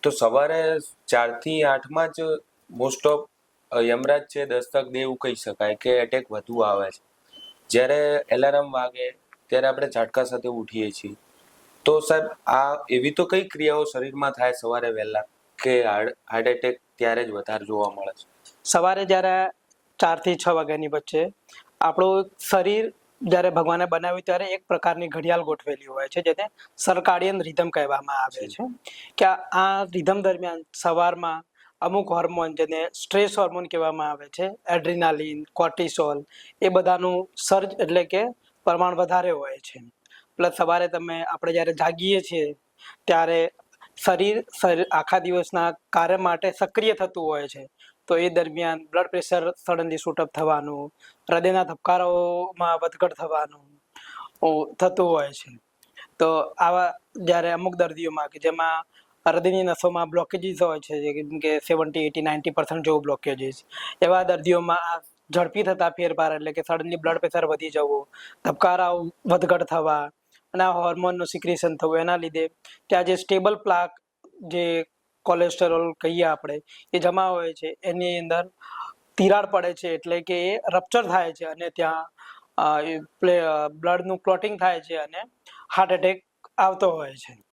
તો સવારે 4 થી 8માં જ મોસ્ટ ઓફ યમરાજ છે દસ્તક દે એવું કહી શકાય કે એટેક વધુ આવે છે. જ્યારે એલાર્મ વાગે ત્યારે આપણે ઝાટકા સાથે ઉઠીએ છીએ. તો સાહેબ આ એવી તો કઈ ક્રિયાઓ શરીરમાં થાય સવારે વહેલા કે હાર્ટ એટેક ત્યારે જ વધારે જોવા મળે છે? સવારે જ્યારે 4 થી 6 વાગ્યાની વચ્ચે આપણું શરીર જ્યારે ભગવાને બનાવ્યું ત્યારે એક પ્રકારની ઘડિયાળ ગોઠવેલી હોય છે, જેને સર્કાડિયન રિધમ કહેવામાં આવે છે. કે આ રિધમ દરમિયાન સવારમાં અમુક હોર્મોન, જેને સ્ટ્રેસ હોર્મોન કહેવામાં આવે છે, એડ્રિનાલિન, કોર્ટિસોલ, એ બધાનું સર્જ એટલે કે પ્રમાણ વધારે હોય છે. પ્લસ સવારે આપણે જ્યારે જાગીએ છીએ ત્યારે શરીર આખા દિવસના કાર્ય માટે સક્રિય થતું હોય છે. તો એ દરમિયાન બ્લડ પ્રેશર સડનલી શૂટઅપ થવાનું, હૃદયના ધબકારાઓમાં વધઘટ થવાનું થતું હોય છે. તો આવા જ્યારે અમુક દર્દીઓમાં કે જેમાં હૃદયની નસોમાં બ્લોકેજીસ હોય છે, જેમ કે 70-80-90% જેવું બ્લોકેજીસ, એવા દર્દીઓમાં આ ઝડપી થતા ફેરફાર એટલે કે સડનલી બ્લડ પ્રેશર વધી જવું, ધબકારાઓ વધઘટ થવા અને આ હોર્મોનનું સિક્રેશન થવું, એના લીધે ત્યાં જે સ્ટેબલ પ્લાક, જે કોલેસ્ટેરોલ કહીએ આપણે, એ જમા હોય છે, એની અંદર તિરાડ પડે છે, એટલે કે એ રપ્ચર થાય છે અને ત્યાં બ્લડનું ક્લોટિંગ થાય છે અને હાર્ટ એટેક આવતો હોય છે.